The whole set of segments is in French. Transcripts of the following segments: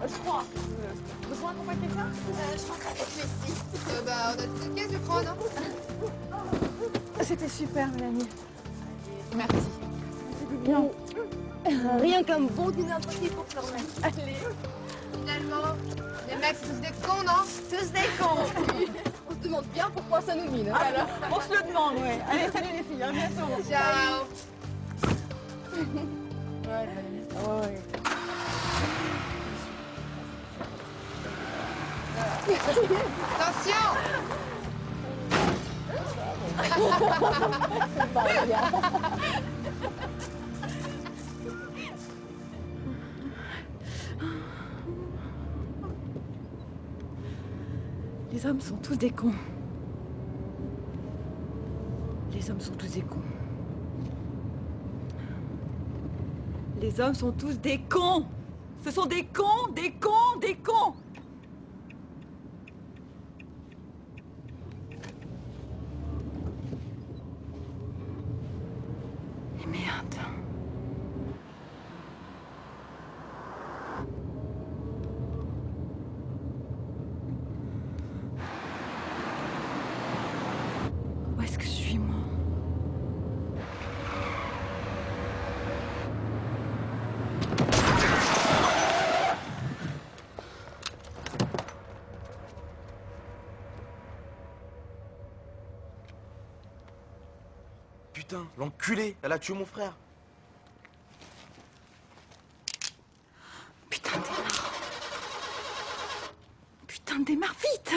Je crois. Besoin qu'on passe quelqu'un Je crois qu'on est ici. On a tout le caisse, je crois, non? C'était super, Mélanie. Merci. C'était bien. Rien qu'un bon dîner impossible pour se remettre. Allez. Finalement, les mecs, c'est tous des cons, non? Tous des cons. On se demande bien pourquoi ça nous mine. Alors. On se le demande, ouais. Allez, salut les filles, à bientôt. Ciao. Ouais. Attention. Les hommes sont tous des cons. Les hommes sont tous des cons. Les hommes sont tous des cons. Ce sont des cons, des cons, des cons. Et merde. Où est-ce que je suis, moi? Putain, l'enculé, elle a tué mon frère. Putain, démarre. Putain, démarre vite.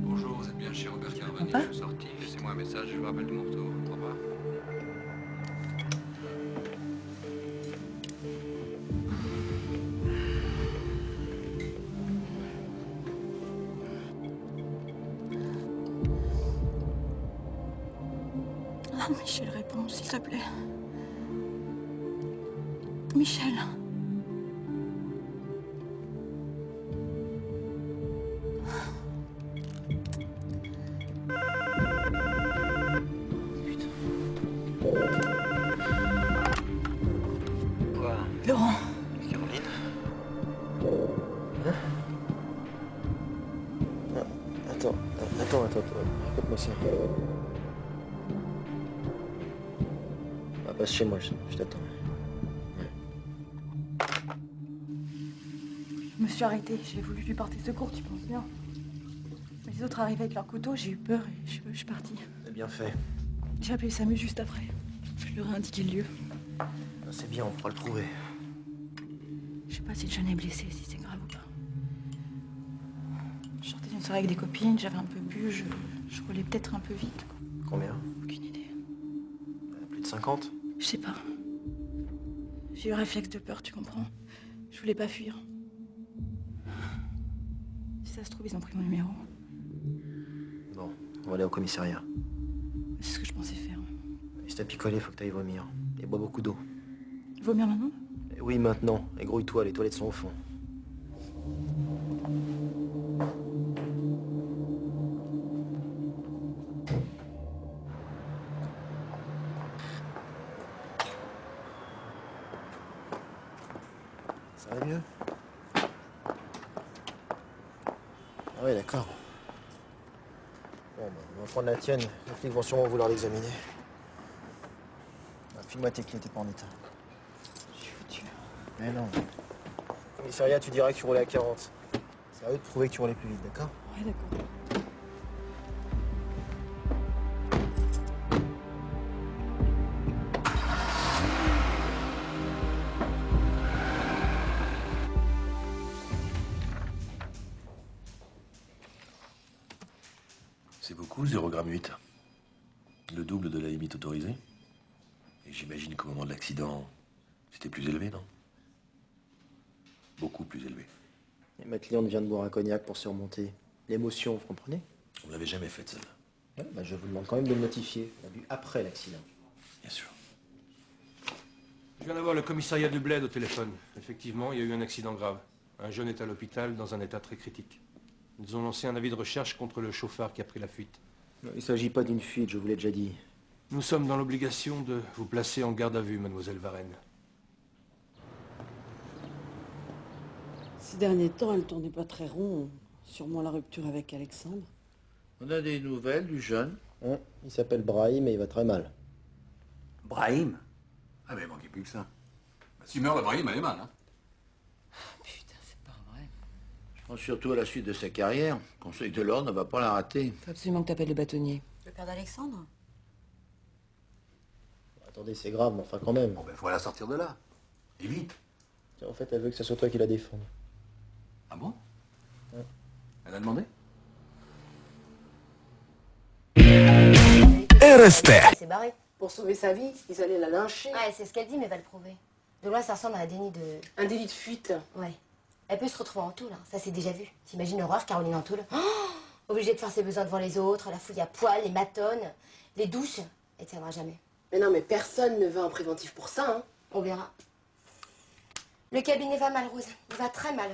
Bonjour, vous êtes bien chez Robert Carvani, je suis sorti. Laissez-moi un message, je vous rappelle de mon retour. Au revoir. Ah, Michel, réponds, s'il te plaît. Michel. Quoi? Laurent. Caroline? Attends. Répète-moi ça. Passe chez moi, je t'attends. Je me suis arrêtée. J'ai voulu lui porter secours, tu penses bien. Mais les autres arrivaient avec leurs couteaux, j'ai eu peur et je suis partie. T'as bien fait. J'ai appelé Samu juste après. Je leur ai indiqué le lieu. C'est bien, on pourra le prouver. Je sais pas si le jeune est blessé, si c'est grave ou pas. Je sortais d'une soirée avec des copines, j'avais un peu bu, je roulais peut-être un peu vite, quoi. Combien? Aucune idée. Plus de 50? Je sais pas. J'ai eu un réflexe de peur, tu comprends? Je voulais pas fuir. Si ça se trouve, ils ont pris mon numéro. Bon, on va aller au commissariat. C'est ce que je pensais faire. Si t'as picolé, faut que t'ailles vomir. Et bois beaucoup d'eau. Vomir maintenant? Oui, maintenant. Et grouille-toi, les toilettes sont au fond. Ça va mieux? Ah ouais, d'accord. Bon, on va prendre la tienne. Les flics vont sûrement vouloir l'examiner. File-moi tes clés, t'es pas en état. Je suis foutu. Mais non. Au commissariat, tu diras que tu roulais à 40. C'est à eux de prouver que tu roulais plus vite, d'accord? Ouais, d'accord. C'est beaucoup, 0,8 g. Le double de la limite autorisée. Et j'imagine qu'au moment de l'accident, c'était plus élevé, non? Beaucoup plus élevé. Et ma cliente vient de boire un cognac pour surmonter l'émotion, vous comprenez? On ne l'avait jamais faite, celle-là. Ouais, bah, je vous demande quand même de le notifier. On l'a bu après l'accident. Bien sûr. Je viens d'avoir le commissariat du Bled au téléphone. Effectivement, il y a eu un accident grave. Un jeune est à l'hôpital dans un état très critique. Ils ont lancé un avis de recherche contre le chauffard qui a pris la fuite. Il ne s'agit pas d'une fuite, je vous l'ai déjà dit. Nous sommes dans l'obligation de vous placer en garde à vue, mademoiselle Varenne. Ces derniers temps, elle tournait pas très rond. Sûrement la rupture avec Alexandre. On a des nouvelles du jeune? Hein, il s'appelle Brahim et il va très mal. Brahim? Ah mais il manquait plus que ça. Bah, s'il meurt, Brahim, elle est mal, hein. Putain, c'est pas vrai. Je pense surtout à la suite de sa carrière. Le Conseil de l'ordre ne va pas la rater. Faut absolument que t'appelles le bâtonnier. Le père d'Alexandre? Attendez, c'est grave, mais enfin quand même. Bon, ben, faut la sortir de là. Et vite. Tiens, en fait, elle veut que ce soit toi qui la défende. Ah bon? Ouais. Elle a demandé? Elle s'est barrée. Pour sauver sa vie, ils allaient la lyncher. Ouais, c'est ce qu'elle dit, mais va le prouver. De loin, ça ressemble à un déni de... Un délit de fuite. Ouais. Elle peut se retrouver en tôle, hein. Ça c'est déjà vu. T'imagines l'horreur, Caroline en tôle? Oh, obligée de faire ses besoins devant les autres, la fouille à poil, les matonnes, les douches. Elle tiendra jamais. Mais non, mais personne ne va en préventif pour ça, hein. On verra. Le cabinet va mal, Rose. Il va très mal.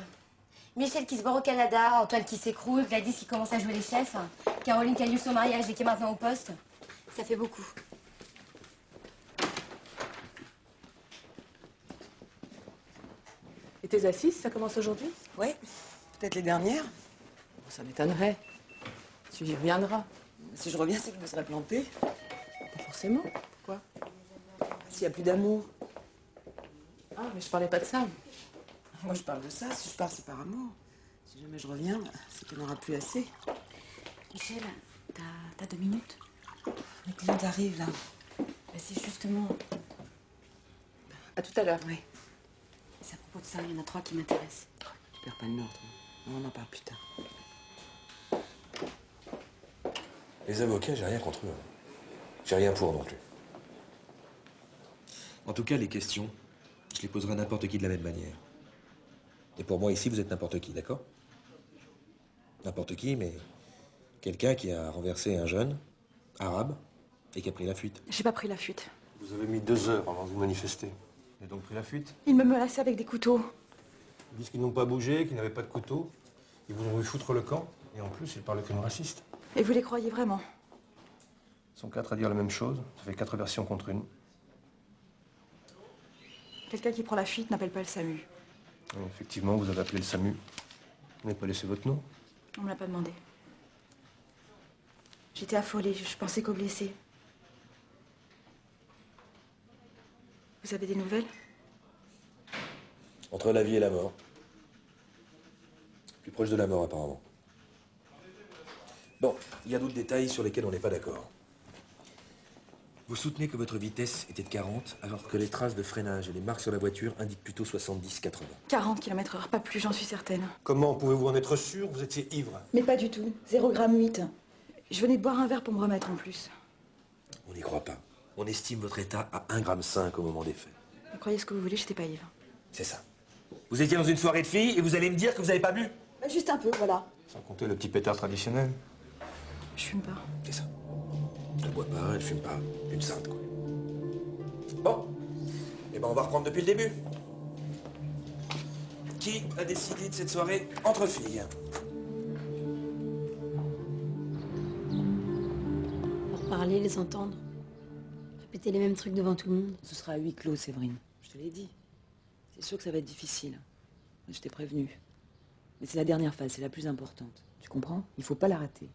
Michel qui se barre au Canada, Antoine qui s'écroule, Gladys qui commence à jouer les chefs, Caroline qui a eu son mariage et qui est maintenant au poste. Ça fait beaucoup. Et tes assises, ça commence aujourd'hui? Oui, peut-être les dernières. Bon, ça m'étonnerait. Tu y reviendras. Si je reviens, c'est que je me serais plantée. Pas forcément. Pourquoi? S'il n'y a plus d'amour. Ah, mais je parlais pas de ça. Moi, je parle de ça. Si je pars, c'est par amour. Si jamais je reviens, c'est qu'il n'y en aura plus assez. Michel, t'as 2 minutes? Les clients arrivent, là. C'est justement... À tout à l'heure. Oui. C'est à propos de ça, il y en a 3 qui m'intéressent. Tu perds pas de nord, toi. Non, on en parle plus tard. Les avocats, j'ai rien contre eux. J'ai rien pour non plus. En tout cas, les questions, je les poserai à n'importe qui de la même manière. Et pour moi, ici, vous êtes n'importe qui, d'accord? N'importe qui, mais quelqu'un qui a renversé un jeune, arabe, et qui a pris la fuite. J'ai pas pris la fuite. Vous avez mis 2 heures avant de vous manifester. Vous avez donc pris la fuite? Ils me menaçaient avec des couteaux. Ils disent qu'ils n'ont pas bougé, qu'ils n'avaient pas de couteau. Ils vous ont vu foutre le camp. Et en plus, ils parlent de crime raciste. Et vous les croyez vraiment? Ils sont 4 à dire la même chose. Ça fait 4 versions contre une. Quelqu'un qui prend la fuite n'appelle pas le SAMU. Et effectivement, vous avez appelé le SAMU. Vous n'avez pas laissé votre nom. On me l'a pas demandé. J'étais affolée, je pensais qu'aux blessés. Vous avez des nouvelles? Entre la vie et la mort. Plus proche de la mort, apparemment. Bon, il y a d'autres détails sur lesquels on n'est pas d'accord. Vous soutenez que votre vitesse était de 40, alors que les traces de freinage et les marques sur la voiture indiquent plutôt 70-80. 40 km/h, pas plus, j'en suis certaine. Comment pouvez-vous en être sûr? Vous étiez ivre. Mais pas du tout, 0,8 g. Je venais de boire un verre pour me remettre en plus. On n'y croit pas. On estime votre état à 1,5 g au moment des faits. Vous croyez ce que vous voulez, j'étais pas ivre. C'est ça. Vous étiez dans une soirée de filles et vous allez me dire que vous n'avez pas bu? Bah, juste un peu, voilà. Sans compter le petit pétard traditionnel. Je fume pas. C'est ça. Elle boit pas, elle fume pas. Une sainte, quoi. Bon. Eh ben, on va reprendre depuis le début. Qui a décidé de cette soirée entre filles? Pour parler, les entendre. Répéter les mêmes trucs devant tout le monde. Ce sera à huis clos, Séverine. Je te l'ai dit. C'est sûr que ça va être difficile. Je t'ai prévenu. Mais c'est la dernière phase, c'est la plus importante. Tu comprends? Il faut pas la rater.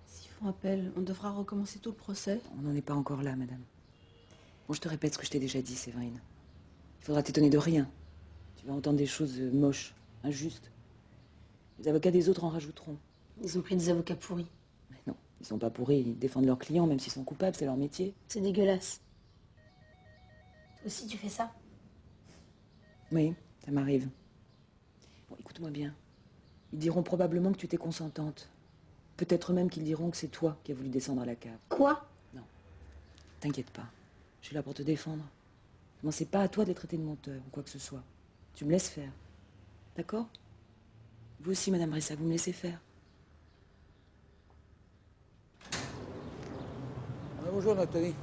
S'ils font appel, on devra recommencer tout le procès. On n'en est pas encore là, madame. Bon, je te répète ce que je t'ai déjà dit, Séverine. Il faudra t'étonner de rien. Tu vas entendre des choses moches, injustes. Les avocats des autres en rajouteront. Ils ont pris des avocats pourris. Mais non, ils sont pas pourris, ils défendent leurs clients, même s'ils sont coupables, c'est leur métier. C'est dégueulasse. Toi aussi, tu fais ça? Oui, ça m'arrive. Bon, écoute-moi bien. Ils diront probablement que tu étais consentante. Peut-être même qu'ils diront que c'est toi qui as voulu descendre à la cave. Quoi? Non. T'inquiète pas. Je suis là pour te défendre. Non, c'est pas à toi de les traiter de menteur ou quoi que ce soit. Tu me laisses faire. D'accord? Vous aussi, Madame Bressa, vous me laissez faire. Bonjour Nathalie.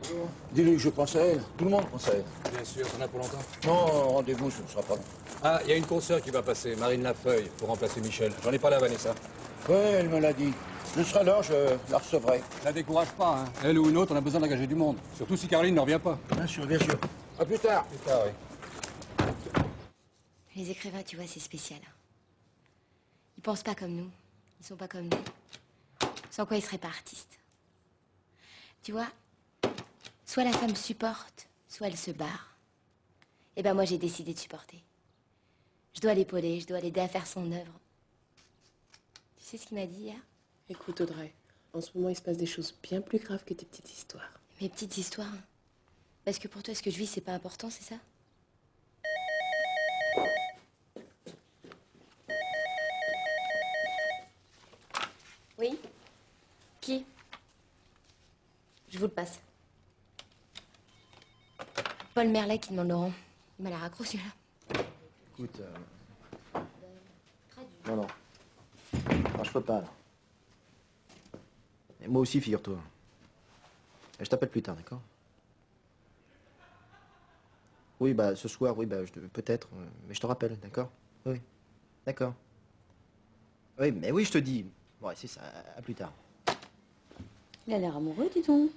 Bonjour. Dis-lui que je pense à elle. Tout le monde pense à elle. Bien sûr, t'en as pour longtemps. Non, rendez-vous, ce ne sera pas long. Ah, il y a une consoeur qui va passer, Marine Lafeuille, pour remplacer Michel. J'en ai parlé à Vanessa. Oui, elle me l'a dit. Je serai là, je la recevrai. La décourage pas, hein. Elle ou une autre, on a besoin d'engager du monde. Surtout si Caroline ne revient pas. Bien sûr, bien sûr. À plus tard. Plus tard, oui. Les écrivains, tu vois, c'est spécial. Ils pensent pas comme nous. Ils sont pas comme nous. Sans quoi ils seraient pas artistes. Tu vois, soit la femme supporte, soit elle se barre. Eh ben moi, j'ai décidé de supporter. Je dois l'épauler, je dois l'aider à faire son œuvre. Tu sais ce qu'il m'a dit hier? Écoute, Audrey, en ce moment, il se passe des choses bien plus graves que tes petites histoires. Mes petites histoires? Parce que pour toi, ce que je vis, c'est pas important, c'est ça? Oui? Qui? Je vous le passe. Paul Merlet qui demande Laurent. Il m'a l'air accro, celui-là. Écoute, non, non. Non, je peux pas, là. Et moi aussi, figure-toi. Je t'appelle plus tard, d'accord? Oui, bah, ce soir, oui, bah, peut-être, mais je te rappelle, d'accord? Oui, d'accord. Oui, mais oui, je te dis. Bon, ouais, c'est ça, à plus tard. Il a l'air amoureux, dis donc.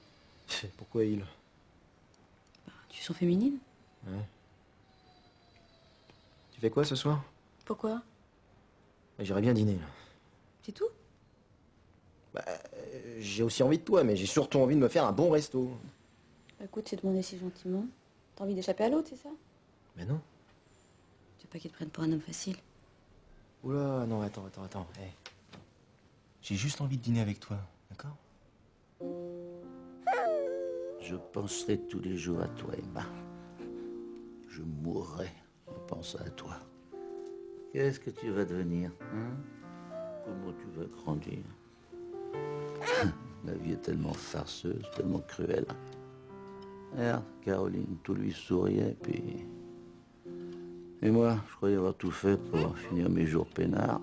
Pourquoi il? Bah, tu sens féminine. Ouais. Tu fais quoi ce soir? Pourquoi? Bah, j'irais bien dîner, là. C'est tout? Bah, j'ai aussi envie de toi, mais j'ai surtout envie de me faire un bon resto. Bah, écoute, c'est demandé si gentiment. T'as envie d'échapper à l'autre, c'est ça? Mais non. Tu veux pas qu'il te prenne pour un homme facile? Oula, non, attends. Hey. J'ai juste envie de dîner avec toi, d'accord? Je penserai tous les jours à toi, Emma. Je mourrai en pensant à toi. Qu'est-ce que tu vas devenir, hein? Comment tu vas grandir? La vie est tellement farceuse, tellement cruelle. Regarde, Caroline, tout lui souriait, puis... Et moi, je croyais avoir tout fait pour finir mes jours peinards.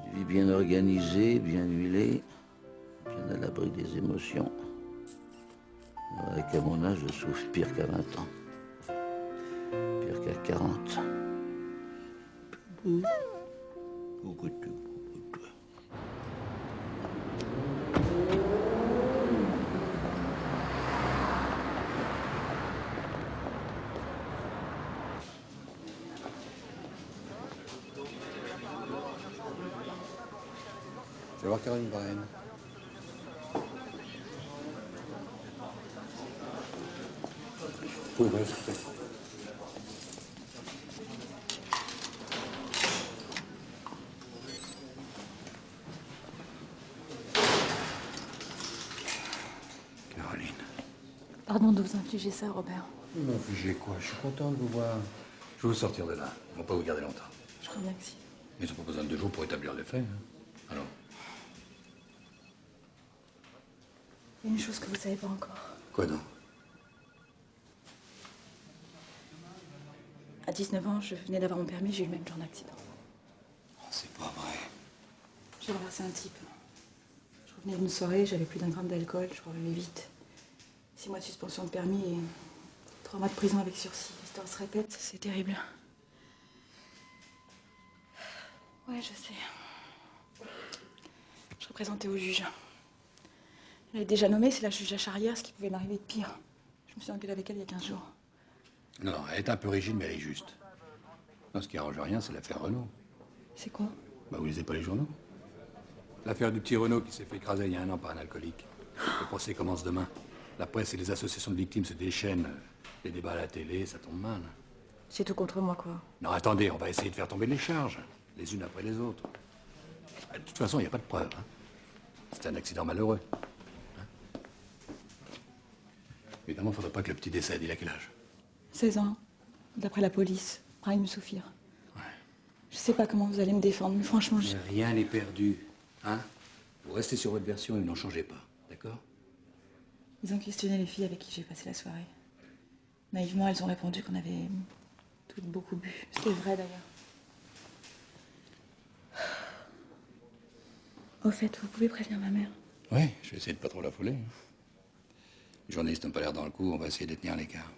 Une vie bien organisée, bien huilée, bien à l'abri des émotions. Qu'à mon âge, je souffre pire qu'à 20 ans. Pire qu'à 40. Je vais voir Caroline Bryan. Oui, s'il vous plaît. Caroline. Pardon de vous infliger ça, Robert. Vous m'infligez quoi? Je suis content de vous voir. Je vais vous sortir de là. Ils vont pas vous garder longtemps. Je crois bien que si. Mais ils n'ont pas besoin de 2 jours pour établir les faits. Hein. Alors, Il y a une chose que vous savez pas encore. quoi donc? À 19 ans, je venais d'avoir mon permis, j'ai eu le même genre d'accident. Oh, c'est pas vrai. J'ai renversé un type. Je revenais d'une soirée, j'avais plus d'1 gramme d'alcool, je revenais vite. 6 mois de suspension de permis et 3 mois de prison avec sursis. L'histoire se répète, c'est terrible. Ouais, je sais. Je serai présentée au juge. Elle est déjà nommée, c'est la juge à Charrière, ce qui pouvait m'arriver de pire. Je me suis engueulée avec elle il y a 15 jours. Non, elle est un peu rigide, mais elle est juste. Non, ce qui arrange rien, c'est l'affaire Renaud. C'est quoi? Bah, vous lisez pas les journaux? L'affaire du petit Renaud qui s'est fait écraser il y a 1 an par un alcoolique. Le procès commence demain. La presse et les associations de victimes se déchaînent. Les débats à la télé, ça tombe mal. C'est tout contre moi, quoi. Non, attendez, on va essayer de faire tomber les charges, les unes après les autres. De toute façon, il n'y a pas de preuves. Hein. C'est un accident malheureux. Hein. Évidemment, il ne faudrait pas que le petit décède. Il a quel âge? 16 ans, d'après la police. Brahim Soufir. Ouais. Je sais pas comment vous allez me défendre, mais franchement, je... Mais rien n'est perdu, hein? Vous restez sur votre version et n'en changez pas, d'accord? Ils ont questionné les filles avec qui j'ai passé la soirée. Naïvement, elles ont répondu qu'on avait toutes beaucoup bu. C'était vrai d'ailleurs. Au fait, vous pouvez prévenir ma mère. Oui, je vais essayer de pas trop l'affoler. Les journalistes n'ont pas l'air dans le coup, on va essayer de les tenir à l'écart.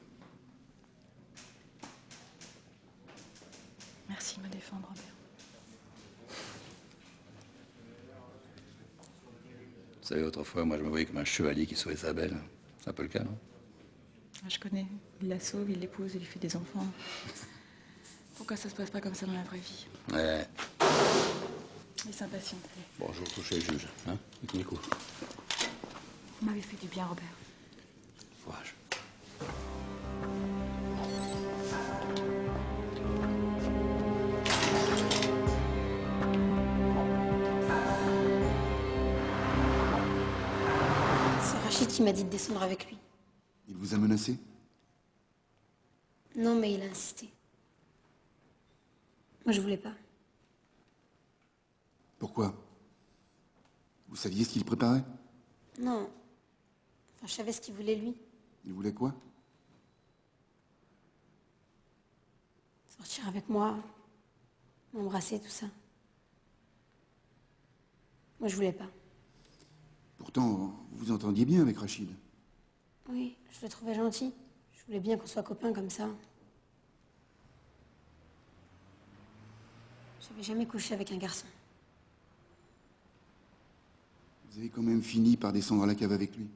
Merci de me défendre, Robert. Vous savez, autrefois, moi, je me voyais comme un chevalier qui sauvait sa belle. C'est un peu le cas, non? Je connais. Il la sauve, il l'épouse, il lui fait des enfants. Pourquoi ça se passe pas comme ça dans la vraie vie? Ouais. Il s'impatiente. Bon, je vais retoucher le juge, hein? Du tous les coups. Vous m'avez fait du bien, Robert. Courage. C'est Rachid qui m'a dit de descendre avec lui. Il vous a menacé? Non, mais il a insisté. Moi, je voulais pas. Pourquoi? Vous saviez ce qu'il préparait? Non. Enfin, je savais ce qu'il voulait, lui. Il voulait quoi? Sortir avec moi, m'embrasser, tout ça. Moi, je voulais pas. Pourtant, vous vous entendiez bien avec Rachid. Oui, je le trouvais gentil. Je voulais bien qu'on soit copains comme ça. J'avais jamais couché avec un garçon. Vous avez quand même fini par descendre à la cave avec lui.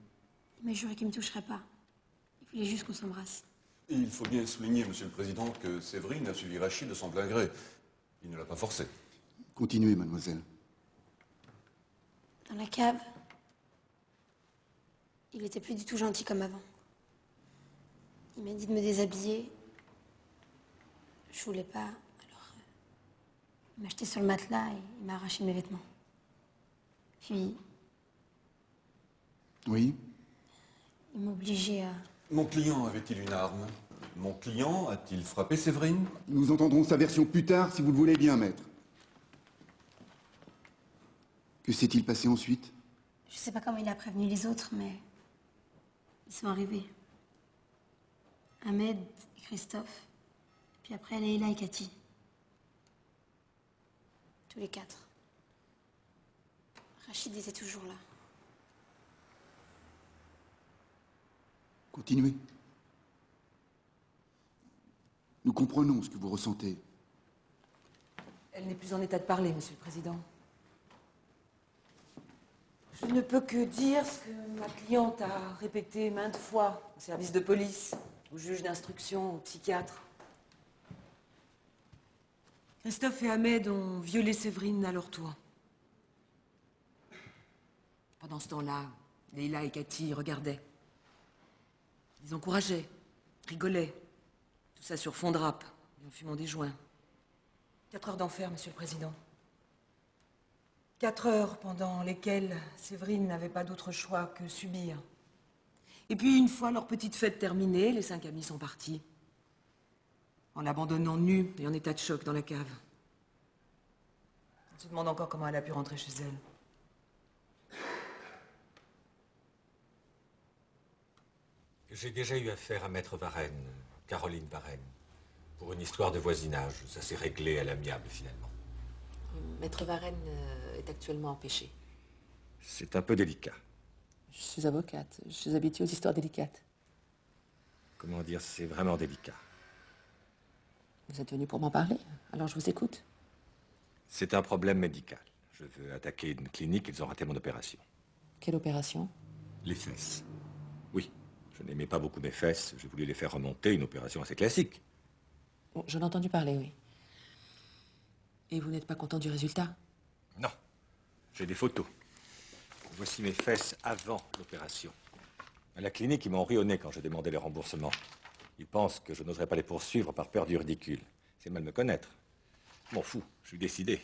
Il m'a juré qu'il me toucherait pas. Il voulait juste qu'on s'embrasse. Et il faut bien souligner, Monsieur le Président, que Séverine a suivi Rachid de son plein gré. Il ne l'a pas forcé. Continuez, mademoiselle. Dans la cave, il était plus du tout gentil comme avant. Il m'a dit de me déshabiller. Je voulais pas, alors il m'a jeté sur le matelas et il m'a arraché mes vêtements. Puis, Oui? il m'a obligée à... Mon client avait-il une arme? Mon client a-t-il frappé Séverine? Nous entendrons sa version plus tard, si vous le voulez bien, maître. Que s'est-il passé ensuite? Je sais pas comment il a prévenu les autres, mais ils sont arrivés. Ahmed et Christophe, puis après Leïla et Cathy. Tous les quatre. Rachid était toujours là. Continuez. Nous comprenons ce que vous ressentez. Elle n'est plus en état de parler, Monsieur le Président. Je ne peux que dire ce que ma cliente a répété maintes fois au service de police, au juge d'instruction, au psychiatre. Christophe et Ahmed ont violé Séverine à leur tour. Pendant ce temps-là, Leïla et Cathy regardaient. Ils encourageaient, rigolaient. Tout ça sur fond de rap et en fumant des joints. 4 heures d'enfer, Monsieur le Président. 4 heures pendant lesquelles Séverine n'avait pas d'autre choix que subir. Et puis, une fois leur petite fête terminée, les 5 amis sont partis. En l'abandonnant nue et en état de choc dans la cave. On se demande encore comment elle a pu rentrer chez elle. J'ai déjà eu affaire à Maître Varenne, Caroline Varenne, pour une histoire de voisinage. Ça s'est réglé à l'amiable, finalement. Maître Varenne est actuellement empêché. C'est un peu délicat. Je suis avocate. Je suis habituée aux histoires délicates. Comment dire, c'est vraiment délicat. Vous êtes venu pour m'en parler, alors je vous écoute. C'est un problème médical. Je veux attaquer une clinique, ils ont raté mon opération. Quelle opération? Les fesses. Oui, je n'aimais pas beaucoup mes fesses, j'ai voulu les faire remonter, une opération assez classique. Bon, j'en ai entendu parler, oui. Et vous n'êtes pas content du résultat? Non, j'ai des photos. Voici mes fesses avant l'opération. À la clinique, ils m'ont ri au nez quand j'ai demandé les remboursements. Ils pensent que je n'oserais pas les poursuivre par peur du ridicule. C'est mal me connaître. Je m'en fous, je suis décidé.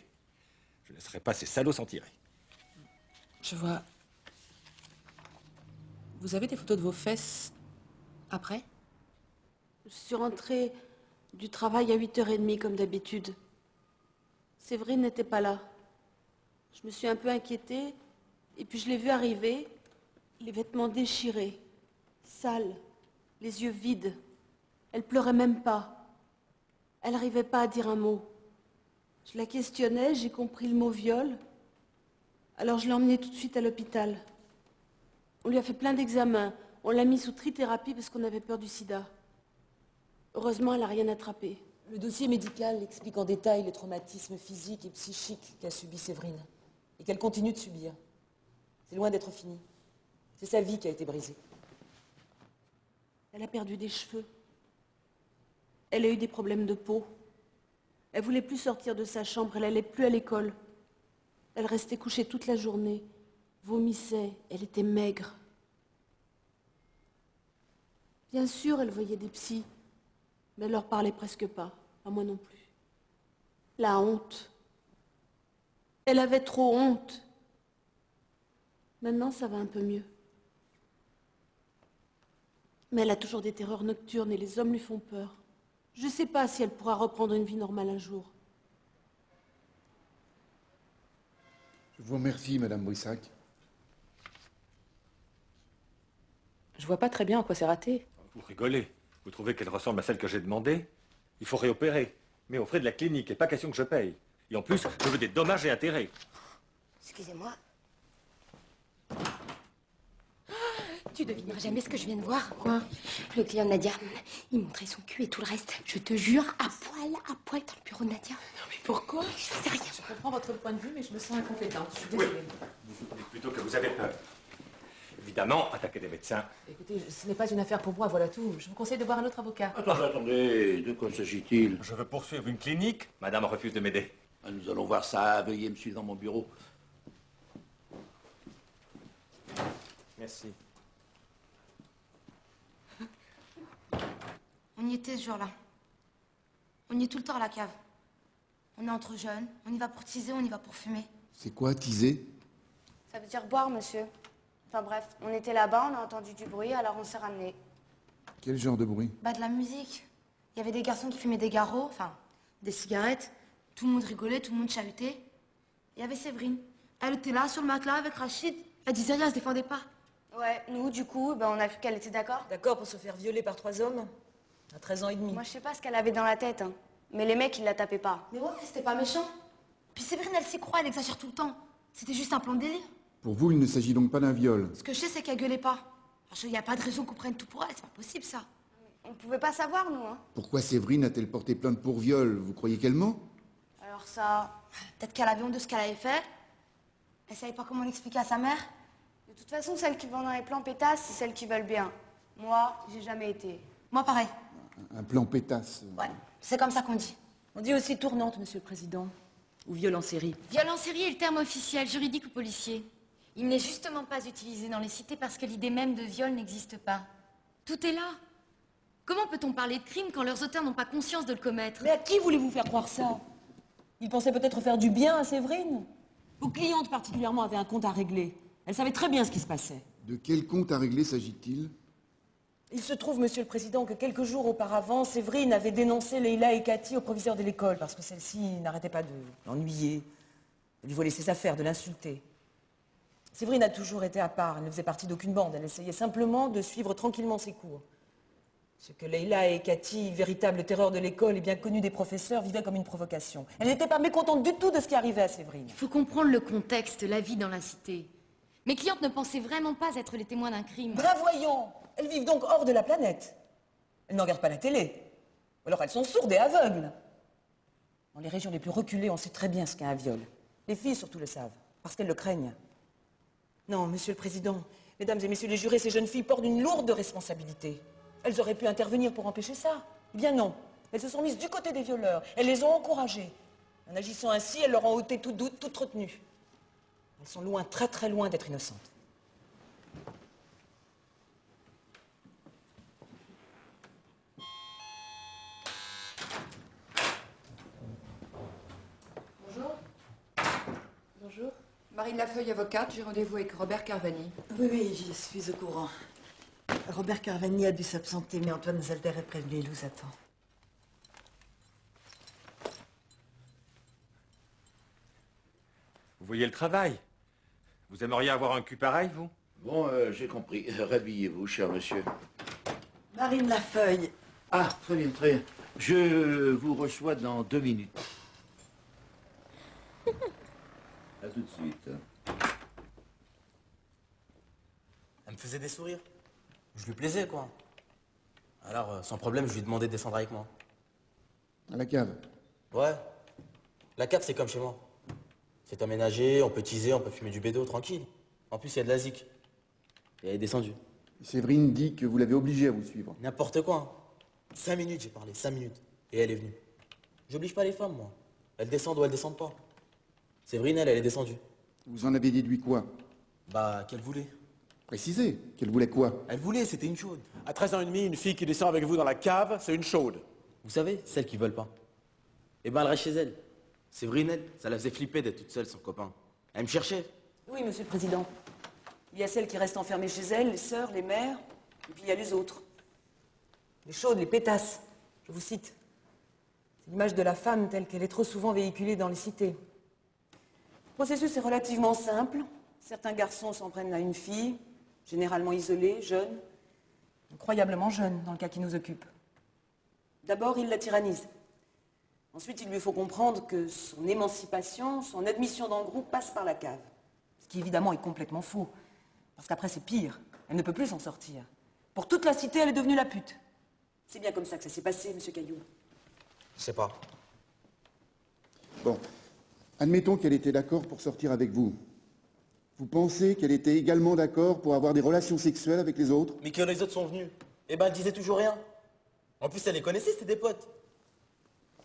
Je ne laisserai pas ces salauds s'en tirer. Je vois. Vous avez des photos de vos fesses après? Je suis rentrée du travail à 8h30 comme d'habitude. Séverine n'était pas là. Je me suis un peu inquiétée, et puis je l'ai vue arriver, les vêtements déchirés, sales, les yeux vides. Elle pleurait même pas. Elle n'arrivait pas à dire un mot. Je la questionnais, j'ai compris le mot viol. Alors je l'ai emmenée tout de suite à l'hôpital. On lui a fait plein d'examens. On l'a mis sous trithérapie parce qu'on avait peur du sida. Heureusement, elle n'a rien attrapé. Le dossier médical explique en détail les traumatismes physiques et psychiques qu'a subi Séverine et qu'elle continue de subir. C'est loin d'être fini. C'est sa vie qui a été brisée. Elle a perdu des cheveux. Elle a eu des problèmes de peau. Elle voulait plus sortir de sa chambre, elle n'allait plus à l'école. Elle restait couchée toute la journée, vomissait, elle était maigre. Bien sûr, elle voyait des psys, mais elle leur parlait presque pas moi non plus. La honte. Elle avait trop honte. Maintenant, ça va un peu mieux. Mais elle a toujours des terreurs nocturnes et les hommes lui font peur. Je ne sais pas si elle pourra reprendre une vie normale un jour. Je vous remercie, Madame Brissac. Je vois pas très bien en quoi c'est raté. Vous rigolez. Vous trouvez qu'elle ressemble à celle que j'ai demandée? Il faut réopérer. Mais aux frais de la clinique, il n'est pas question que je paye. Et en plus, je veux des dommages et intérêts. Excusez-moi. Tu devineras jamais ce que je viens de voir. Quoi? Le client de Nadia. Il montrait son cul et tout le reste. Je te jure, à poil dans le bureau de Nadia. Non mais pourquoi? Je sais rien. Je comprends votre point de vue, mais je me sens incompétente. Je suis désolée. Vous dites plutôt que vous avez peur. Évidemment, attaquer des médecins. Écoutez, ce n'est pas une affaire pour moi, voilà tout. Je vous conseille de voir un autre avocat. Attendez, de quoi s'agit-il? Je veux poursuivre une clinique. Madame refuse de m'aider. Nous allons voir ça. Veuillez me suivre dans mon bureau. Merci. On y était ce jour-là. On y est tout le temps à la cave. On est entre jeunes, on y va pour teaser, on y va pour fumer. C'est quoi, teaser? Ça veut dire boire, monsieur. Enfin bref, on était là-bas, on a entendu du bruit, alors on s'est ramenés. Quel genre de bruit? Bah de la musique. Il y avait des garçons qui fumaient des garrots, enfin, des cigarettes. Tout le monde rigolait, tout le monde chahutait. Il y avait Séverine. Elle était là, sur le matelas, avec Rachid. Elle disait rien, elle se défendait pas. Ouais, nous, du coup, on a vu qu'elle était d'accord. D'accord pour se faire violer par 3 hommes à 13 ans et demi. Moi, je sais pas ce qu'elle avait dans la tête, hein. Mais les mecs, ils la tapaient pas. Mais ouais, c'était pas méchant. Puis Séverine, elle s'y croit, elle exagère tout le temps. C'était juste un plan de délire. Pour vous, il ne s'agit donc pas d'un viol. Ce que je sais, c'est qu'elle gueulait pas. Parce qu'il n'y a pas de raison qu'on prenne tout pour elle, c'est pas possible, ça. On pouvait pas savoir, nous, hein. Pourquoi Séverine a-t-elle porté plainte pour viol? Vous croyez qu'elle ment? Alors ça, peut-être qu'elle avait honte de ce qu'elle avait fait. Elle savait pas comment l'expliquer à sa mère. De toute façon, celles qui vont dans les plans pétasses, c'est celles qui veulent bien. Moi, j'ai jamais été. Moi, pareil. Un plan pétasse. Ouais, c'est comme ça qu'on dit. On dit aussi tournante, monsieur le président. Ou viol en série. Viol en série est le terme officiel, juridique ou policier. Il n'est justement pas utilisé dans les cités parce que l'idée même de viol n'existe pas. Tout est là. Comment peut-on parler de crime quand leurs auteurs n'ont pas conscience de le commettre? Mais à qui voulez-vous faire croire ça? Ils pensaient peut-être faire du bien à Séverine. Vos clientes particulièrement avaient un compte à régler. Elles savaient très bien ce qui se passait. De quel compte à régler s'agit-il? Il se trouve, monsieur le président, que quelques jours auparavant, Séverine avait dénoncé Leïla et Cathy au proviseur de l'école parce que celle-ci n'arrêtait pas de l'ennuyer, de lui voler ses affaires, de l'insulter. Séverine a toujours été à part, elle ne faisait partie d'aucune bande, elle essayait simplement de suivre tranquillement ses cours. Ce que Leïla et Cathy, véritable terreur de l'école et bien connue des professeurs, vivaient comme une provocation. Elle n'était pas mécontente du tout de ce qui arrivait à Séverine. Il faut comprendre le contexte, la vie dans la cité. Mes clientes ne pensaient vraiment pas être les témoins d'un crime. Ben voyons! Elles vivent donc hors de la planète. Elles ne regardent pas la télé. Ou alors elles sont sourdes et aveugles. Dans les régions les plus reculées, on sait très bien ce qu'est un viol. Les filles surtout le savent, parce qu'elles le craignent. Non, monsieur le président, mesdames et messieurs les jurés, ces jeunes filles portent une lourde responsabilité. Elles auraient pu intervenir pour empêcher ça. Eh bien non, elles se sont mises du côté des violeurs. Elles les ont encouragées. En agissant ainsi, elles leur ont ôté tout doute, toute retenue. Elles sont loin, très très loin d'être innocentes. Bonjour. Bonjour. Marine Lafeuille, avocate, j'ai rendez-vous avec Robert Carvani. Oui, je suis au courant. Robert Carvani a dû s'absenter, mais Antoine Zalter est prévenu, il vous attend. Vous voyez le travail. Vous aimeriez avoir un cul pareil, vous? Bon, j'ai compris. Rhabillez-vous, cher monsieur. Marine Lafeuille. Ah, très bien, très bien. Je vous reçois dans 2 minutes. À tout de suite. Elle me faisait des sourires. Je lui plaisais, quoi. Alors, sans problème, je lui demandais de descendre avec moi. À la cave. Ouais. La cave, c'est comme chez moi. C'est aménagé, on peut teaser, on peut fumer du bédo, tranquille. En plus, il y a de la zik. Et elle est descendue. Séverine dit que vous l'avez obligée à vous suivre. N'importe quoi. 5 minutes, j'ai parlé, 5 minutes. Et elle est venue. J'oblige pas les femmes, moi. Elles descendent ou elles descendent pas. Séverine, elle est descendue. Vous en avez déduit quoi? Bah, qu'elle voulait. Précisez. Qu'elle voulait quoi? Elle voulait, c'était une chaude. À 13 ans et demi, une fille qui descend avec vous dans la cave, c'est une chaude. Vous savez, celles qui veulent pas. Eh ben, elle reste chez elle. Séverine, elle, ça la faisait flipper d'être toute seule, son copain. Elle me cherchait. Oui, monsieur le président. Il y a celles qui restent enfermées chez elles, les sœurs, les mères, et puis il y a les autres. Les chaudes, les pétasses, je vous cite. C'est l'image de la femme telle qu'elle est trop souvent véhiculée dans les cités. Le processus est relativement simple. Certains garçons s'en prennent à une fille, généralement isolée, jeune, incroyablement jeune dans le cas qui nous occupe. D'abord, ils la tyrannisent. Ensuite, il lui faut comprendre que son émancipation, son admission dans le groupe passe par la cave. Ce qui évidemment est complètement faux. Parce qu'après, c'est pire. Elle ne peut plus s'en sortir. Pour toute la cité, elle est devenue la pute. C'est bien comme ça que ça s'est passé, monsieur Caillou. Je sais pas. Bon. Admettons qu'elle était d'accord pour sortir avec vous. Vous pensez qu'elle était également d'accord pour avoir des relations sexuelles avec les autres? Mais que les autres sont venus. Eh ben, elle disait toujours rien. En plus, elle les connaissait, c'était des potes.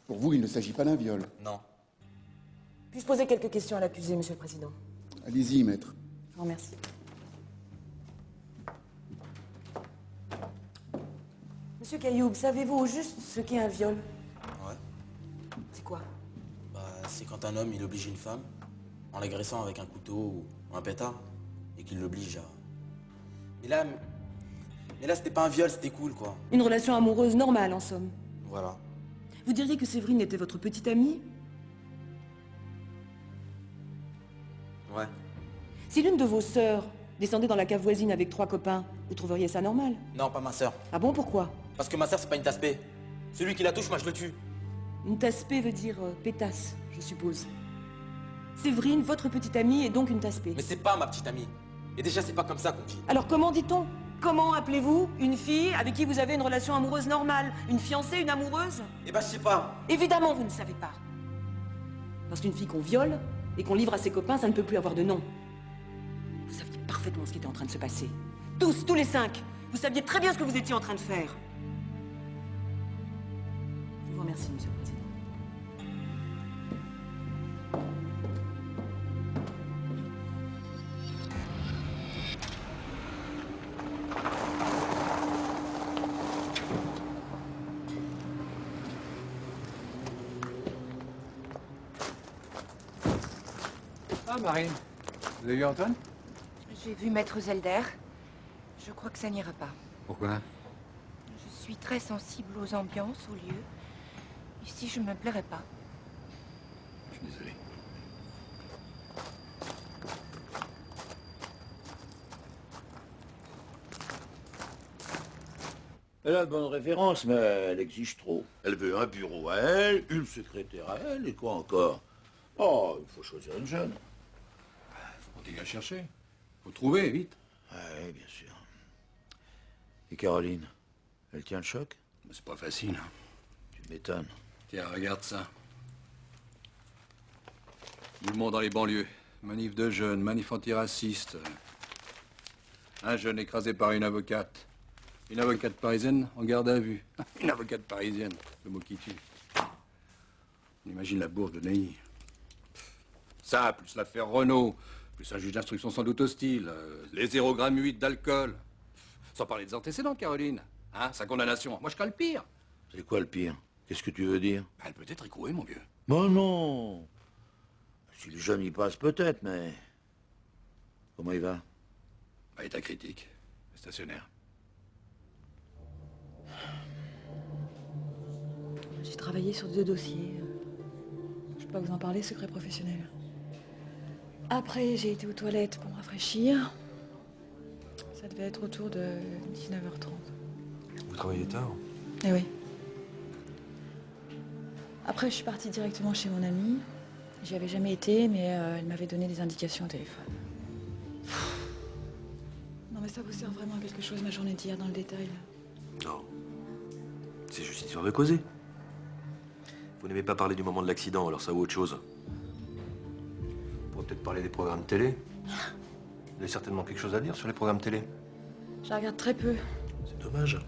Pour vous, il ne s'agit pas d'un viol. Non. Puis-je poser quelques questions à l'accusé, monsieur le président? Allez-y, maître. Je vous remercie. Monsieur Cailloux, savez-vous au juste ce qu'est un viol? Ouais. C'est quoi? Bah, c'est quand un homme, il oblige une femme, en l'agressant avec un couteau ou un pétard, et qu'il l'oblige à... Mais là, c'était pas un viol, c'était cool, quoi. Une relation amoureuse normale, en somme. Voilà. Vous diriez que Séverine était votre petite amie? Ouais. Si l'une de vos sœurs descendait dans la cave voisine avec 3 copains, vous trouveriez ça normal? Non, pas ma sœur. Ah bon, pourquoi? Parce que ma sœur, c'est pas une tasse-paix. Celui qui la touche, moi, je le tue. Une tasse-paix veut dire pétasse, je suppose. Séverine, votre petite amie, est donc une tasse-paix. Mais c'est pas ma petite amie. Et déjà, c'est pas comme ça qu'on dit. Alors comment dit-on? Comment appelez-vous une fille avec qui vous avez une relation amoureuse normale? Une fiancée, une amoureuse? Eh ben, je sais pas. Évidemment, vous ne savez pas. Parce qu'une fille qu'on viole et qu'on livre à ses copains, ça ne peut plus avoir de nom. Vous saviez parfaitement ce qui était en train de se passer. Tous les 5. Vous saviez très bien ce que vous étiez en train de faire. Je vous remercie, monsieur le président. Ah, Marine, vous avez vu Antoine? J'ai vu Maître Zelder. Je crois que ça n'ira pas. Pourquoi? Je suis très sensible aux ambiances, aux lieux. Ici, je ne me plairais pas. Je suis désolé. Elle a de bonnes références, mais elle exige trop. Elle veut un bureau à elle, une secrétaire à elle, et quoi encore? Oh, il faut choisir une jeune. Faut continuer à chercher. Faut trouver, vite. Oui, bien sûr. Et Caroline, elle tient le choc? C'est pas facile. Hein. Tu m'étonnes. Tiens, regarde ça. Mouvement dans les banlieues. Manif de jeunes, manif antiraciste. Un jeune écrasé par une avocate. Une avocate parisienne en garde à vue. Une avocate parisienne, le mot qui tue. On imagine la bourge de Neuilly. Ça, plus l'affaire Renault, plus un juge d'instruction sans doute hostile, les 0,8 d'alcool. Sans parler des antécédents, Caroline. Hein, sa condamnation. Moi, je crains le pire. C'est quoi le pire? Qu'est-ce que tu veux dire? Elle peut être écrouée, mon vieux. Bon, non. Si le jeune y passe, peut-être, mais... Comment il va? Bah, état critique. Stationnaire. J'ai travaillé sur 2 dossiers. Je peux pas vous en parler, secret professionnel. Après, j'ai été aux toilettes pour me rafraîchir. Ça devait être autour de 19h30. Vous travaillez tard? Eh oui. Après, je suis partie directement chez mon amie. J'y avais jamais été, mais elle m'avait donné des indications au téléphone. Non, mais ça vous sert vraiment à quelque chose, ma journée d'hier, dans le détail? Non. C'est juste histoire de causer. Vous n'aimez pas parler du moment de l'accident, alors ça vaut autre chose. On pourrait peut-être parler des programmes télé. Vous avez certainement quelque chose à dire sur les programmes télé. Je la regarde très peu. C'est dommage.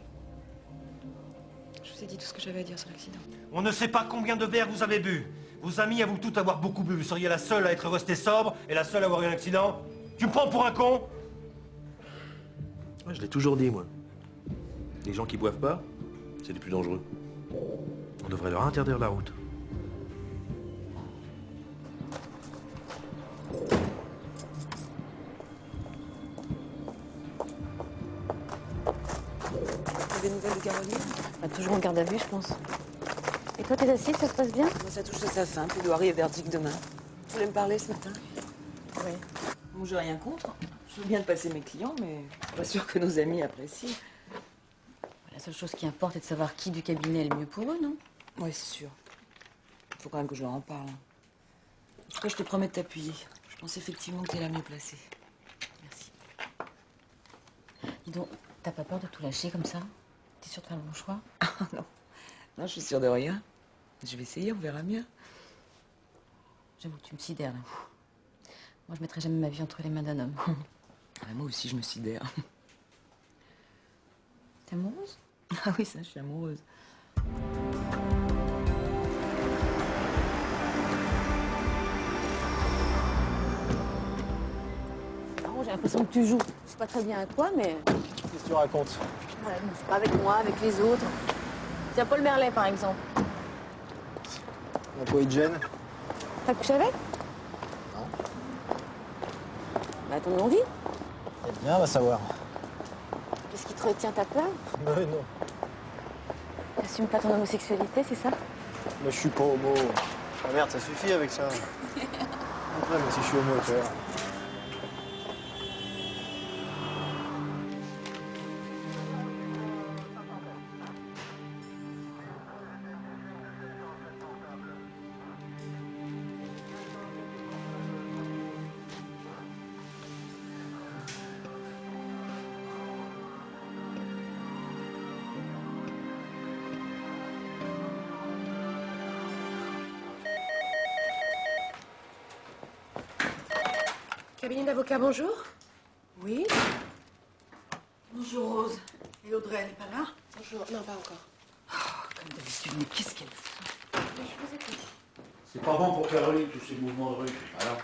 Je vous ai dit tout ce que j'avais à dire sur l'accident. On ne sait pas combien de verres vous avez bu. Vos amis avouent toutes avoir beaucoup bu. Vous seriez la seule à être restée sobre et la seule à avoir eu un accident. Tu me prends pour un con? Ouais, je l'ai toujours dit, moi. Les gens qui boivent pas, c'est les plus dangereux. On devrait leur interdire la route. Des nouvelles de Caroline? Toujours en garde à vue, je pense. Et toi, t'es assise, ça se passe bien? Ça touche à sa fin, puis il doit arriver verdict demain. Tu voulais me parler ce matin? Oui. Bon, j'ai rien contre. Je veux bien te passer mes clients, mais je suis pas sûre que nos amis apprécient. La seule chose qui importe est de savoir qui du cabinet est le mieux pour eux, non? Oui, c'est sûr. Il faut quand même que je leur en parle. En tout cas, je te promets de t'appuyer. Je pense effectivement que t'es la mieux placée. Merci. Dis donc, t'as pas peur de tout lâcher comme ça? T'es sûre de faire le bon choix? Non. Non, je suis sûre de rien. Je vais essayer, on verra bien. J'avoue, tu me sidères, là. Moi, je mettrais jamais ma vie entre les mains d'un homme. Moi aussi, je me sidère. T'es amoureuse? Ah oui, ça, je suis amoureuse. J'ai l'impression que tu joues. Je sais pas très bien à quoi, mais... Qu'est-ce que tu racontes? Ouais, bon, c'est pas avec moi, avec les autres. Tiens, Paul Merlet, par exemple. À quoi il te gêne? T'as couché avec? Non. Bah, ton envie. Eh bien, on va savoir. Qu'est-ce qui te retient? T'as peur? Non. T'assumes pas ton homosexualité, c'est ça? Moi, je suis pas homo. Ah merde, ça suffit avec ça. Après, moi, si je suis homo, tu vois. Cabinet d'avocat, bonjour. Oui. Bonjour, Rose. Et Audrey, elle n'est pas là? Bonjour. Non, pas encore. Comme d'habitude, mais qu'est-ce qu'elle fait? Je vous écoute. C'est pas bon pour Caroline, tous ces mouvements de rue. Alors?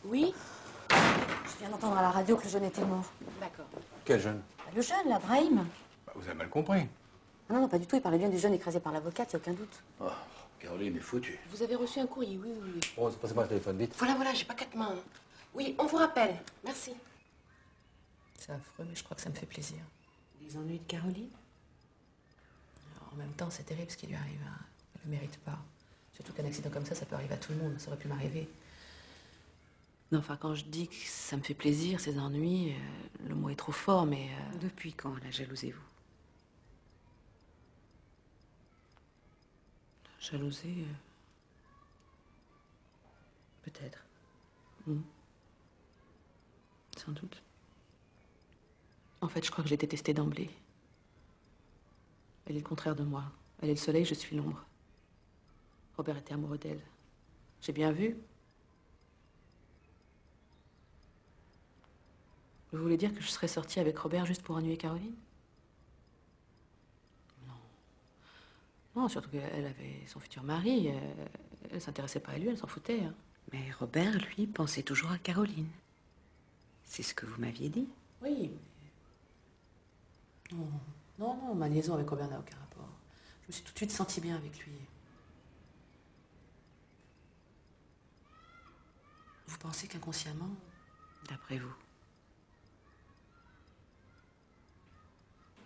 Oui. Je viens d'entendre à la radio que le jeune était mort. D'accord. Quel jeune? Le jeune, là, Brahim. Vous avez mal compris. Non, pas du tout. Il parlait bien du jeune écrasé par l'avocate, y a aucun doute. Oh, Caroline est foutue. Vous avez reçu un courrier, oui, oui, oui. Rose, passez-moi le téléphone, vite. Voilà, j'ai pas 4 mains. Oui, on vous rappelle. Merci. C'est affreux, mais je crois que ça me fait plaisir. Les ennuis de Caroline? Alors, en même temps, c'est terrible ce qui lui arrive. Hein. Elle ne le mérite pas. Surtout qu'un accident comme ça peut arriver à tout le monde. Ça aurait pu m'arriver. Non, enfin, quand je dis que ça me fait plaisir, ces ennuis, le mot est trop fort, mais... Depuis quand la jalousez-vous? Jalouser? Peut-être. Sans doute. En fait, je crois que je l'ai détestée d'emblée. Elle est le contraire de moi. Elle est le soleil, je suis l'ombre. Robert était amoureux d'elle. J'ai bien vu. Vous voulez dire que je serais sortie avec Robert juste pour ennuyer Caroline? Non. Non, surtout qu'elle avait son futur mari. Elle s'intéressait pas à lui, elle s'en foutait. Hein. Mais Robert, lui, pensait toujours à Caroline. C'est ce que vous m'aviez dit. Oui, mais... Non, ma liaison avec Robert n'a aucun rapport. Je me suis tout de suite sentie bien avec lui. Vous pensez qu'inconsciemment... D'après vous?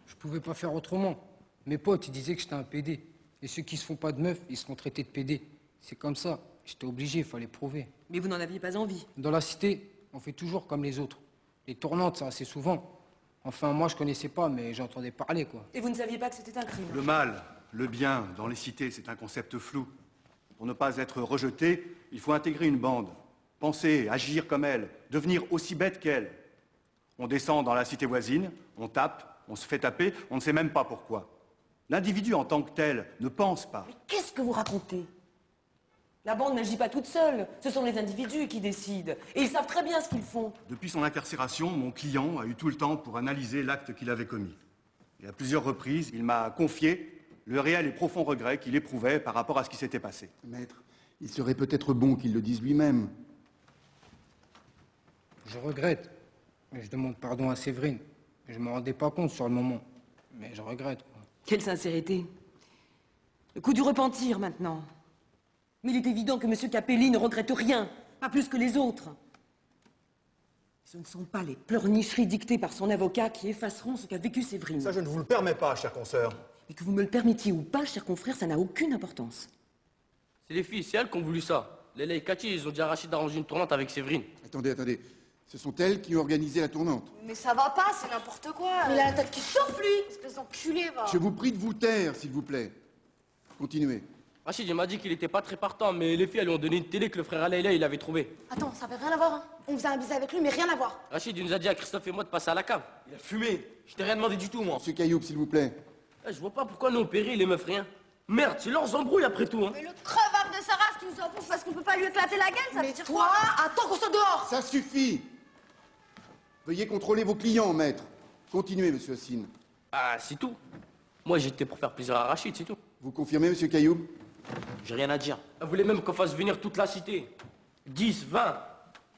Je pouvais pas faire autrement. Mes potes, ils disaient que j'étais un PD. Et ceux qui se font pas de meufs, ils seront traités de PD. C'est comme ça. J'étais obligé, il fallait prouver. Mais vous n'en aviez pas envie. Dans la cité, on fait toujours comme les autres. Les tournantes, ça, assez souvent. Enfin, moi, je connaissais pas, mais j'entendais parler, quoi. Et vous ne saviez pas que c'était un crime? Le mal, le bien, dans les cités, c'est un concept flou. Pour ne pas être rejeté, il faut intégrer une bande. Penser, agir comme elle, devenir aussi bête qu'elle. On descend dans la cité voisine, on tape, on se fait taper, on ne sait même pas pourquoi. L'individu en tant que tel ne pense pas. Mais qu'est-ce que vous racontez? La bande n'agit pas toute seule. Ce sont les individus qui décident. Et ils savent très bien ce qu'ils font. Depuis son incarcération, mon client a eu tout le temps pour analyser l'acte qu'il avait commis. Et à plusieurs reprises, il m'a confié le réel et profond regret qu'il éprouvait par rapport à ce qui s'était passé. Maître, il serait peut-être bon qu'il le dise lui-même. Je regrette. Mais je demande pardon à Séverine. Je me rendais pas compte sur le moment. Mais je regrette, quoi. Quelle sincérité. Le coup du repentir, maintenant. Mais il est évident que M. Capelli ne regrette rien, pas plus que les autres. Ce ne sont pas les pleurnicheries dictées par son avocat qui effaceront ce qu'a vécu Séverine. Ça, je ne vous le permets pas, chère consoeur. Et que vous me le permettiez ou pas, cher confrère, ça n'a aucune importance. C'est les filles, c'est elles qui ont voulu ça. Léla et Cathy, ils ont dit à Rachid d'arranger une tournante avec Séverine. Attendez. Ce sont elles qui ont organisé la tournante. Mais ça va pas, c'est n'importe quoi. Il a la tête qui chauffe, lui. Espèce d'enculé, va. Je vous prie de vous taire, s'il vous plaît. Continuez. Rachid, il m'a dit qu'il était pas très partant, mais les filles, elles lui ont donné une télé que le frère Alayla, il avait trouvée. Attends, ça avait rien à voir, hein. On faisait un baiser avec lui, mais rien à voir. Rachid, il nous a dit à Christophe et moi de passer à la cave. Il a fumé. Je t'ai rien demandé du tout, moi. Monsieur Cailloub, s'il vous plaît. Je vois pas pourquoi nous on périt, les meufs, rien. Merde, c'est leurs embrouilles après tout, hein. Mais le crevard de sa race qui nous enfonce parce qu'on peut pas lui éclater la gueule, ça veut dire quoi? Attends qu'on soit dehors. Ça suffit. Veuillez contrôler vos clients, maître. Continuez, monsieur Hassine. Ah, c'est tout. Moi, j'étais pour faire plaisir à Rachid, c'est tout. Vous confirmez, monsieur Cailloub? J'ai rien à dire. Elle voulait même qu'on fasse venir toute la cité. 10, 20.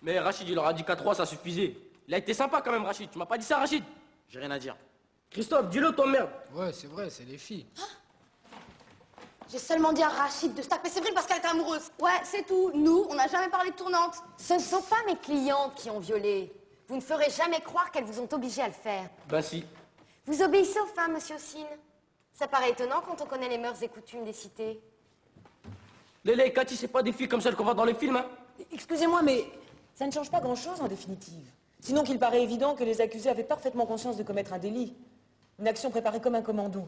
Mais Rachid, il leur a dit qu'à 3, ça suffisait. Il a été sympa quand même, Rachid. Tu m'as pas dit ça, Rachid? J'ai rien à dire. Christophe, dis-le, ton merde. Ouais, c'est vrai, c'est les filles. J'ai seulement dit à Rachid de se taper Séverine parce qu'elle était amoureuse. Ouais, c'est tout. Nous, on n'a jamais parlé de tournante. Ce ne sont pas mes clientes qui ont violé. Vous ne ferez jamais croire qu'elles vous ont obligé à le faire. Bah si. Vous obéissez aux femmes, monsieur Ossine. Ça paraît étonnant quand on connaît les mœurs et coutumes des cités. Léla et Cathy, c'est pas des filles comme celles qu'on voit dans les films, hein? Excusez-moi, mais ça ne change pas grand-chose en définitive. Sinon qu'il paraît évident que les accusés avaient parfaitement conscience de commettre un délit. Une action préparée comme un commando.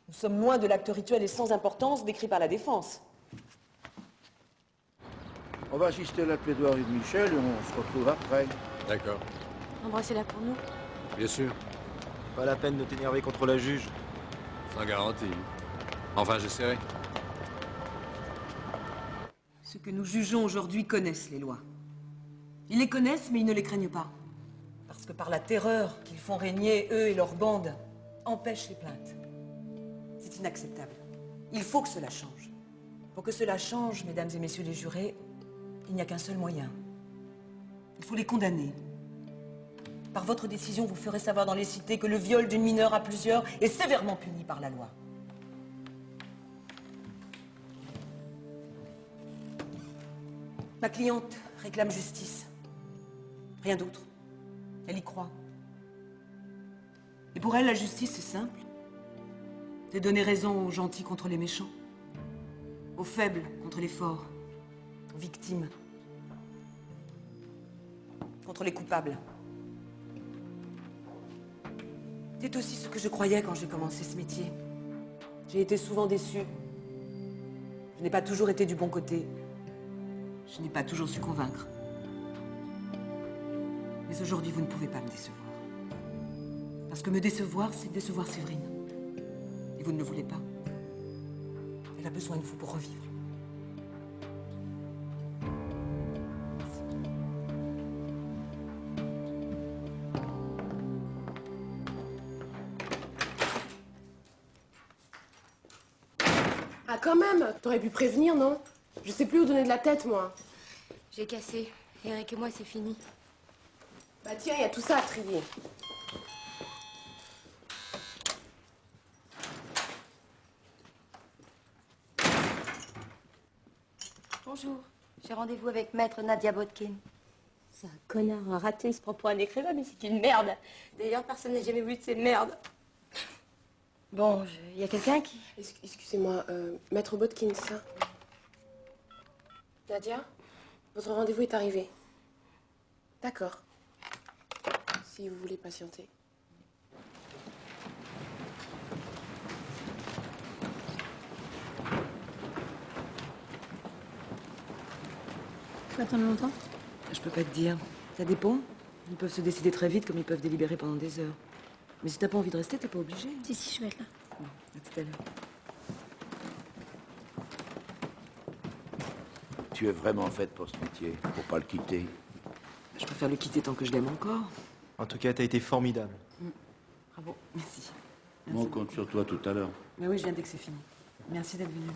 Nous sommes loin de l'acte rituel et sans importance décrit par la défense. On va assister à la plaidoirie de Michel et on se retrouve après. D'accord. Embrassez-la pour nous. Bien sûr. Pas la peine de t'énerver contre la juge. Sans garantie. Enfin, j'essaierai. Ceux que nous jugeons aujourd'hui connaissent les lois. Ils les connaissent, mais ils ne les craignent pas. Parce que par la terreur qu'ils font régner, eux et leurs bandes, empêchent les plaintes. C'est inacceptable. Il faut que cela change. Pour que cela change, mesdames et messieurs les jurés, il n'y a qu'un seul moyen. Il faut les condamner. Par votre décision, vous ferez savoir dans les cités que le viol d'une mineure à plusieurs est sévèrement puni par la loi. Ma cliente réclame justice. Rien d'autre. Elle y croit. Et pour elle, la justice, c'est simple. C'est donner raison aux gentils contre les méchants, aux faibles contre les forts, aux victimes contre les coupables. C'est aussi ce que je croyais quand j'ai commencé ce métier. J'ai été souvent déçue. Je n'ai pas toujours été du bon côté. Je n'ai pas toujours su convaincre. Mais aujourd'hui, vous ne pouvez pas me décevoir. Parce que me décevoir, c'est décevoir Séverine. Et vous ne le voulez pas. Elle a besoin de vous pour revivre. Ah, quand même. T'aurais pu prévenir, non? Je sais plus où donner de la tête, moi. J'ai cassé. Eric et moi, c'est fini. Bah tiens, il y a tout ça à trier. Bonjour. J'ai rendez-vous avec maître Nadia Botkin. C'est un connard, un raté, il se prend pour un écrivain, mais c'est une merde. D'ailleurs, personne n'a jamais vu de ces merdes. Bon, il y a quelqu'un qui... Excusez-moi, maître Botkin, ça? Nadia, votre rendez-vous est arrivé. D'accord. Si vous voulez patienter. Tu vas attendre longtemps? Je peux pas te dire. Ça dépend. Ils peuvent se décider très vite comme ils peuvent délibérer pendant des heures. Mais si t'as pas envie de rester, t'es pas obligé. Si, je vais être là. Bon, à tout à l'heure. Tu es vraiment faite pour ce métier, pour pas le quitter. Je préfère le quitter tant que je l'aime encore. En tout cas, t'as été formidable. Bravo, merci. Moi, on compte sur toi tout à l'heure. Mais oui, je viens dès que c'est fini. Merci d'être venu.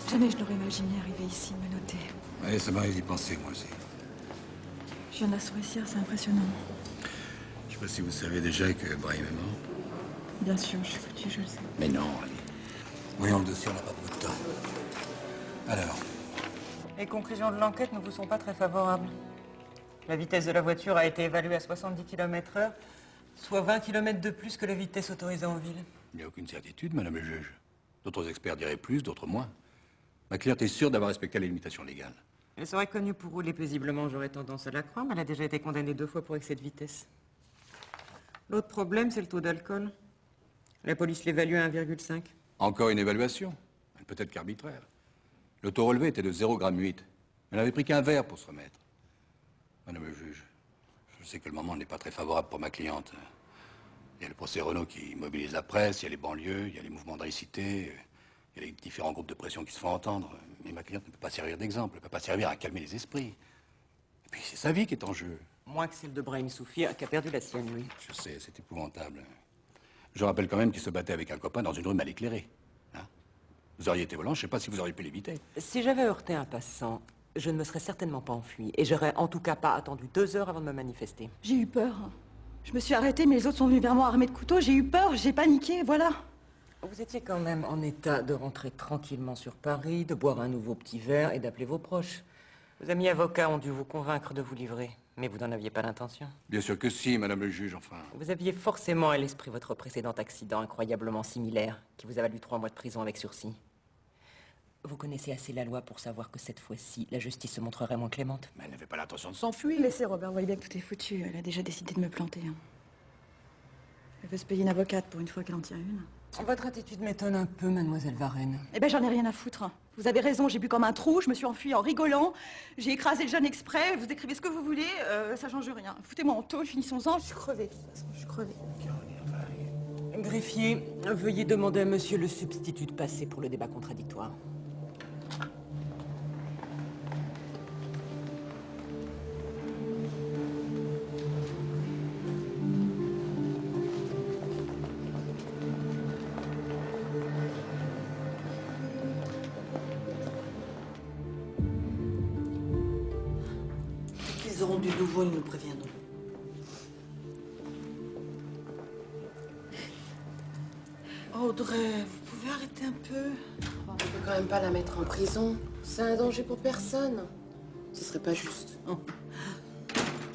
Jamais je n'aurais imaginé arriver ici, me noter. Oui, ça m'arrive d'y penser, moi aussi. Je viens de la souricière, c'est impressionnant. Je sais pas si vous savez déjà que Brahim est mort. Bien sûr, je suis foutue, je le sais. Mais non, allez. Voyons le dossier, on n'a pas beaucoup de temps. Alors, Les conclusions de l'enquête ne vous sont pas très favorables. La vitesse de la voiture a été évaluée à 70 km/h, soit 20 km de plus que la vitesse autorisée en ville. il n'y a aucune certitude, madame le juge. D'autres experts diraient plus, d'autres moins. Ma cliente est sûre d'avoir respecté les limitations légales. Elle serait connue pour rouler paisiblement, j'aurais tendance à la croire, mais elle a déjà été condamnée 2 fois pour excès de vitesse. L'autre problème, c'est le taux d'alcool. La police l'évalue à 1,5. Encore une évaluation. Elle peut être qu'arbitraire. Le taux relevé était de 0,8 g. Elle n'avait pris qu'un verre pour se remettre. Madame le juge, je sais que le moment n'est pas très favorable pour ma cliente. Il y a le procès Renault qui mobilise la presse, il y a les banlieues, il y a les mouvements de récité, il y a les différents groupes de pression qui se font entendre. Mais ma cliente ne peut pas servir d'exemple, elle ne peut pas servir à calmer les esprits. Et puis c'est sa vie qui est en jeu. Moins que celle de Brahim Soufi, qui a perdu la sienne, oui. Je sais, c'est épouvantable. Je rappelle quand même qu'il se battait avec un copain dans une rue mal éclairée. Hein? Vous auriez été volant, je ne sais pas si vous auriez pu l'éviter. Si j'avais heurté un passant, je ne me serais certainement pas enfui. Et j'aurais en tout cas pas attendu 2 heures avant de me manifester. J'ai eu peur. Je me suis arrêtée, mais les autres sont venus vers moi armés de couteaux. J'ai eu peur, j'ai paniqué, voilà. Vous étiez quand même en état de rentrer tranquillement sur Paris, de boire un nouveau petit verre et d'appeler vos proches. Vos amis avocats ont dû vous convaincre de vous livrer, mais vous n'en aviez pas l'intention. Bien sûr que si, madame le juge, enfin. Vous aviez forcément à l'esprit votre précédent accident incroyablement similaire, qui vous a valu 3 mois de prison avec sursis. Vous connaissez assez la loi pour savoir que cette fois-ci, la justice se montrerait moins clémente. Mais elle n'avait pas l'intention de s'enfuir. Laissez Robert, vous voyez bien que tout est foutu. Elle a déjà décidé de me planter. Elle veut se payer une avocate pour une fois qu'elle en tient une. Votre attitude m'étonne un peu, mademoiselle Varenne. Eh ben, j'en ai rien à foutre. Vous avez raison, j'ai bu comme un trou, je me suis enfuie en rigolant. J'ai écrasé le jeune exprès, vous écrivez ce que vous voulez, ça change rien. Foutez-moi en tôle, finissons-en, je suis crevée, de toute façon, je suis crevée. Greffier, veuillez demander à monsieur le substitut de passer pour le débat contradictoire. Ils auront du nouveau, ils nous préviendront. Audrey, vous pouvez arrêter un peu? On ne peut quand même pas la mettre en prison. C'est un danger pour personne. Ce serait pas juste.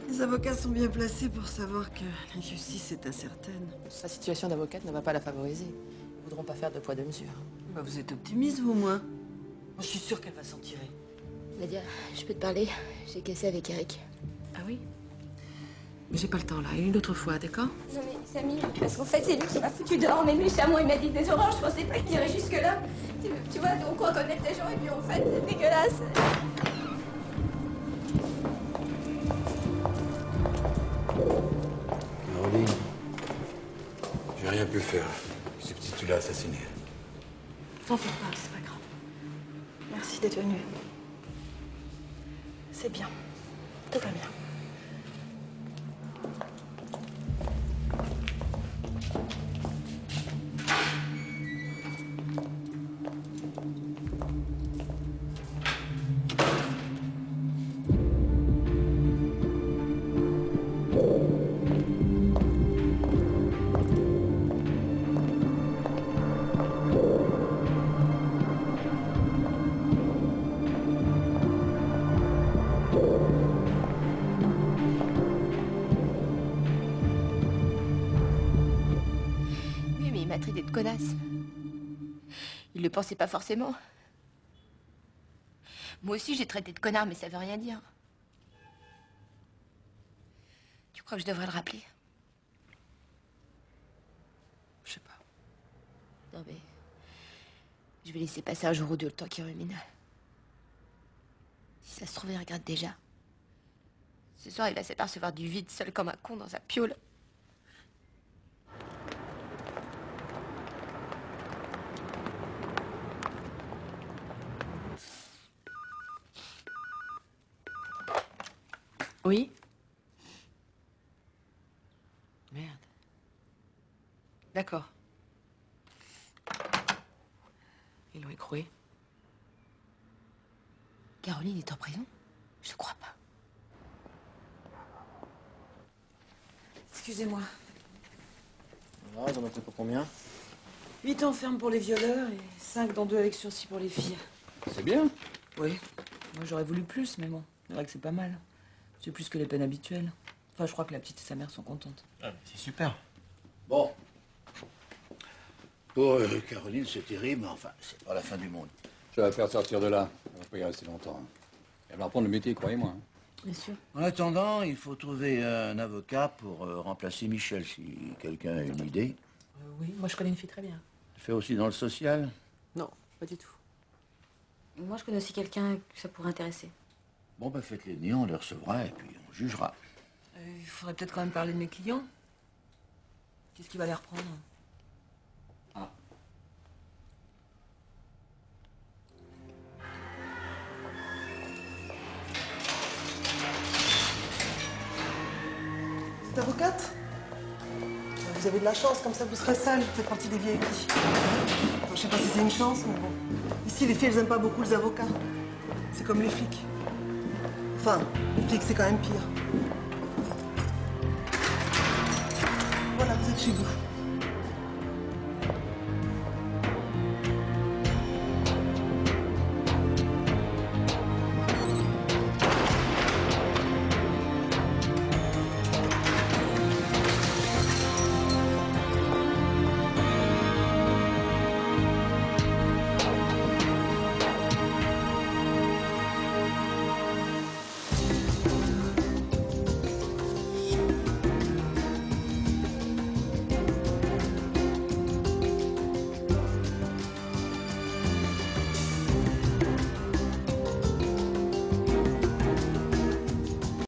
Les avocats sont bien placés pour savoir que la justice est incertaine. Sa situation d'avocate ne va pas la favoriser. Ils ne voudront pas faire 2 poids 2 mesures. Bah, vous êtes optimiste, vous, moi. Moi, je suis sûre qu'elle va s'en tirer. Nadia, je peux te parler? J'ai cassé avec Eric. Ah oui? Mais j'ai pas le temps là, une autre fois, d'accord? Non mais Samy, parce qu'en fait c'est lui qui m'a foutu dehors, mais méchamment, il m'a dit des horreurs, je pensais pas qu'il irait jusque là. Tu vois, on croit connaître les gens et puis en fait c'est dégueulasse. Caroline, j'ai rien pu faire. Le substitut l'a assassiné. T'en fais pas, c'est pas grave. Merci d'être venu. C'est bien. Tout va bien. Traité de connasse. Il le pensait pas forcément. Moi aussi, j'ai traité de connard, mais ça veut rien dire. Tu crois que je devrais le rappeler? Je sais pas. Non, mais... je vais laisser passer un jour ou deux le temps qu'il rumine. Si ça se trouve, il regrette déjà. Ce soir, il va s'apercevoir du vide, seul comme un con dans sa piole. Oui? Merde. D'accord. Ils l'ont écroué. Caroline est en prison? Je crois pas. Excusez-moi. Ah, ils en ont fait pour combien? 8 ans ferme pour les violeurs et 5 dans 2 avec sursis pour les filles. C'est bien. Oui. Moi, j'aurais voulu plus, mais bon, c'est vrai que c'est pas mal. C'est plus que les peines habituelles. Enfin, je crois que la petite et sa mère sont contentes. Ah, c'est super. Bon. Pour Caroline, c'est terrible, mais enfin, c'est pas la fin du monde. Je vais la faire sortir de là. Elle va pas y rester longtemps. Elle va reprendre le métier, croyez-moi. Bien sûr. En attendant, il faut trouver un avocat pour remplacer Michel, si quelqu'un a une idée. Oui, moi je connais une fille très bien. Elle fait aussi dans le social? Non, pas du tout. Moi, je connais aussi quelqu'un que ça pourrait intéresser. Bon, ben faites-les venir, on les recevra et puis on jugera. Il faudrait peut-être quand même parler de mes clients. Qu'est-ce qui va les reprendre? Ah. Vous êtes avocate? Vous avez de la chance, comme ça vous serez seule, vous faites partie des VIP. Enfin, je sais pas si c'est une chance, mais bon. Ici, les filles, elles aiment pas beaucoup les avocats. C'est comme les flics. Enfin, les flics, c'est quand même pire. Voilà, vous êtes chez vous.